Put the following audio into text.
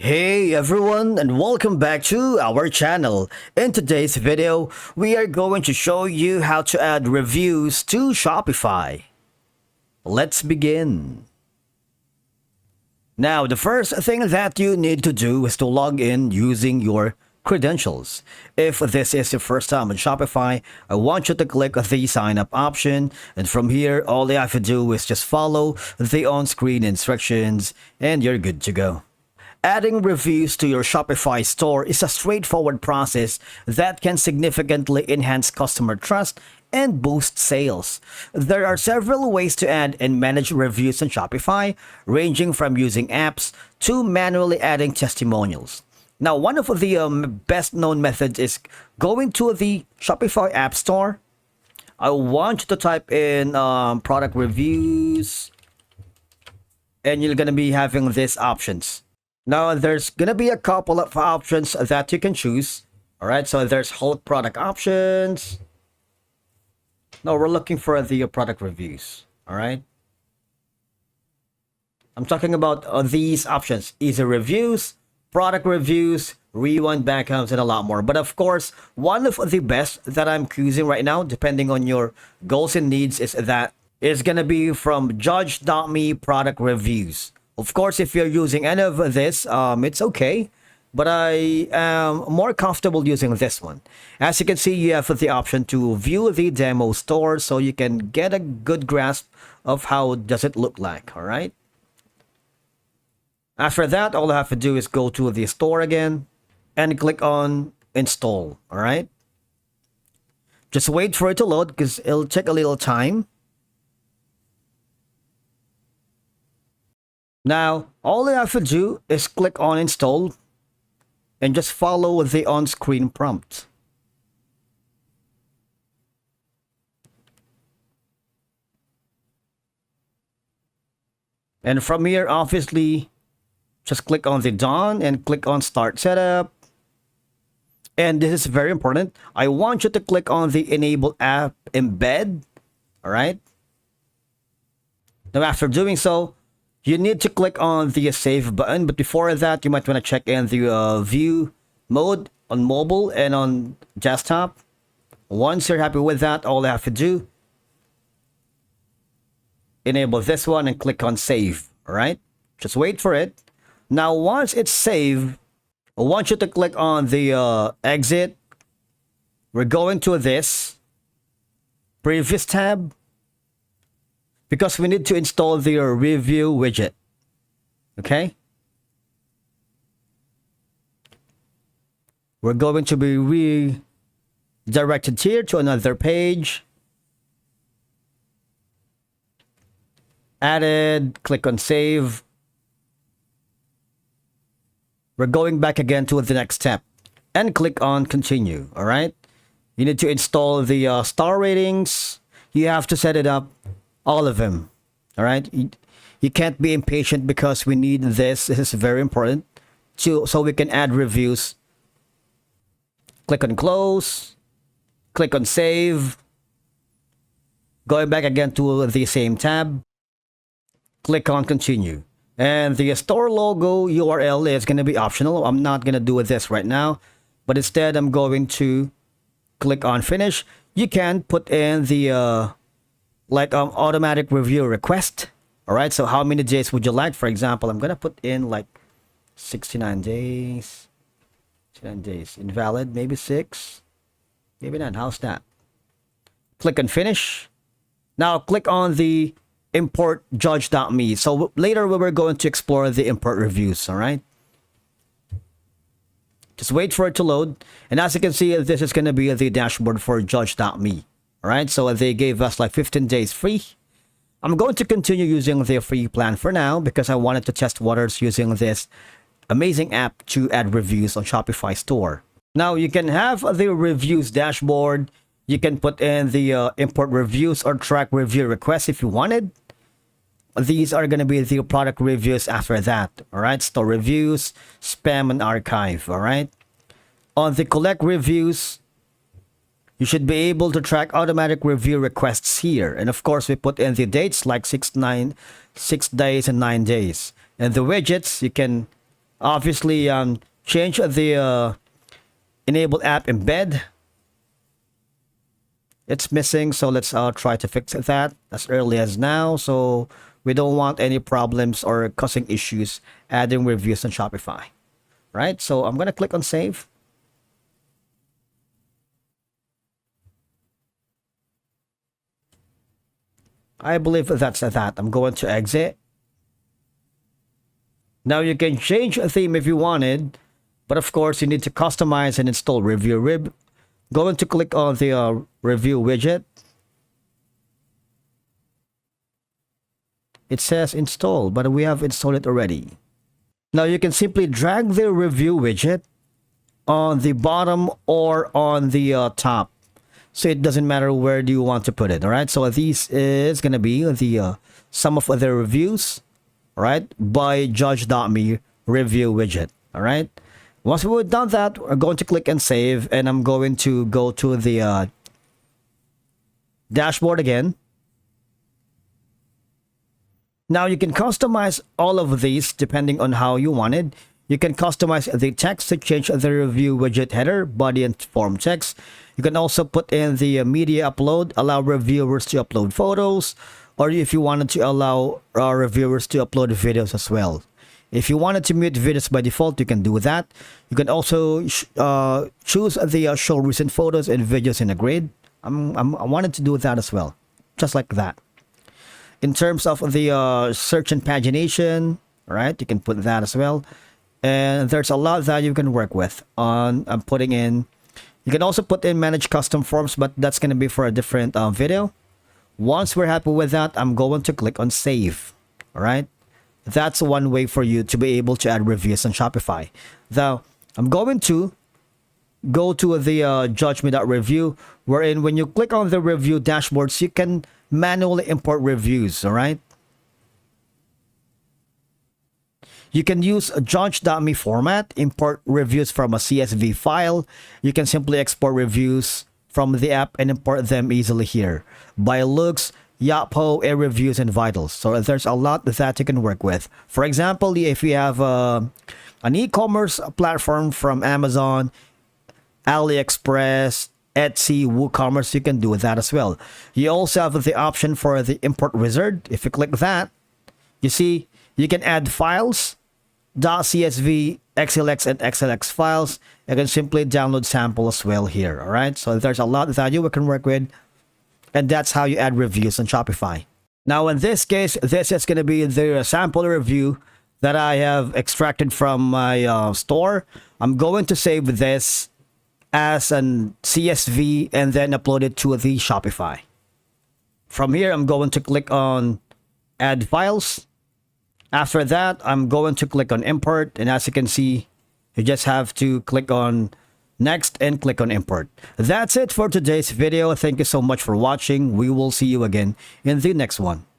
Hey everyone, and welcome back to our channel. In today's video, we are going to show you how to add reviews to Shopify. Let's begin. Now, the first thing that you need to do is to log in using your credentials. If this is your first time on Shopify, I want you to click the sign up option, and from here all you have to do is just follow the on-screen instructions and you're good to go. Adding reviews to your Shopify store is a straightforward process that can significantly enhance customer trust and boost sales. There are several ways to add and manage reviews on Shopify, ranging from using apps to manually adding testimonials. Now, one of the best known methods is going to the Shopify App Store. I want you to type in product reviews, and you're going to be having these options. Now, there's going to be a couple of options that you can choose. All right, so there's whole product options. No, we're looking for the product reviews. All right. I'm talking about these options: easy reviews, product reviews, rewind backgrounds, and a lot more. But of course, one of the best that I'm choosing right now, depending on your goals and needs, is going to be from Judge.me product reviews. Of course, if you're using any of this, it's okay. But I am more comfortable using this one. As you can see, you have the option to view the demo store so you can get a good grasp of how does it look like, all right? After that, all I have to do is go to the store again and click on install, all right? Just wait for it to load because it'll take a little time. Now, all you have to do is click on install and just follow the on-screen prompt. And from here, obviously, just click on the done and click on start setup. And this is very important. I want you to click on the enable app embed. All right. Now, after doing so, you need to click on the save button, but before that, you might want to check in the view mode on mobile and on desktop. Once you're happy with that, all you have to do, enable this one and click on save, all right? Just wait for it. Now, once it's saved, I want you to click on the exit. We're going to this previous tab, because we need to install the review widget. Okay? We're going to be redirected here to another page. Added, click on save. We're going back again to the next step and click on continue. All right? You need to install the star ratings. You have to set it up. All of them. All right. You can't be impatient because we need this. This is very important so we can add reviews. Click on close. Click on save. Going back again to the same tab. Click on continue. And the store logo URL is going to be optional. I'm not going to do this right now, but instead I'm going to click on finish. You can put in the automatic review request. All right, so how many days would you like? For example, I'm gonna put in like 69 days. 69 days invalid, maybe 6, maybe 9. How's that? Click on finish. Now click on the import judge.me. So later we were going to explore the import reviews. All right, just wait for it to load, and as you can see, this is going to be the dashboard for judge.me. All right, so they gave us like 15 days free. I'm going to continue using the free plan for now because I wanted to test waters using this amazing app to add reviews on Shopify store. Now, you can have the reviews dashboard. You can put in the import reviews or track review requests if you wanted. These are going to be the product reviews after that. All right, store reviews, spam, and archive. All right. On the collect reviews, you should be able to track automatic review requests here. And of course, we put in the dates like 6 days and 9 days. And the widgets, you can Obviously, change the enable app embed. It's missing, so let's try to fix that as early as now, so we don't want any problems or causing issues adding reviews on Shopify. Right, so I'm gonna click on save. I believe that's that. I'm going to exit. Now you can change a theme if you wanted, but of course you need to customize and install review rib. Going to click on the review widget. It says install, but we have installed it already. Now you can simply drag the review widget on the bottom or on the top. So it doesn't matter where do you want to put it, all right? So this is going to be the some of the reviews, all right, by judge.me review widget, all right? Once we've done that, we're going to click and save, and I'm going to go to the dashboard again. Now you can customize all of these depending on how you wanted. You can customize the text to change the review widget header, body, and form text. You can also put in the media upload, allow reviewers to upload photos, or if you wanted to allow reviewers to upload videos as well. If you wanted to mute videos by default, you can do that. You can also choose the show recent photos and videos in a grid. I wanted to do that as well, just like that. In terms of the search and pagination, right, you can put that as well. And there's a lot that you can work with on putting in. You can also put in manage custom forms, but that's going to be for a different video. Once we're happy with that, I'm going to click on save. All right. That's one way for you to be able to add reviews on Shopify. Now, I'm going to go to the judge.me.review, wherein when you click on the review dashboards, you can manually import reviews, all right? You can use a judge.me format, import reviews from a CSV file. You can simply export reviews from the app and import them easily here. By looks, Yapo, Air Reviews, and Vitals. So there's a lot that you can work with. For example, if you have an e-commerce platform from Amazon, AliExpress, Etsy, WooCommerce, you can do that as well. You also have the option for the import wizard. If you click that, you see you can add files, .csv, XLX, and XLX files. You can simply download sample as well here. All right, so there's a lot that you can work with. And that's how you add reviews on Shopify. Now, in this case, this is going to be the sample review that I have extracted from my store. I'm going to save this as an CSV and then upload it to the Shopify. From here, I'm going to click on add files. After that, I'm going to click on import. And as you can see, you just have to click on next and click on import. That's it for today's video. Thank you so much for watching. We will see you again in the next one.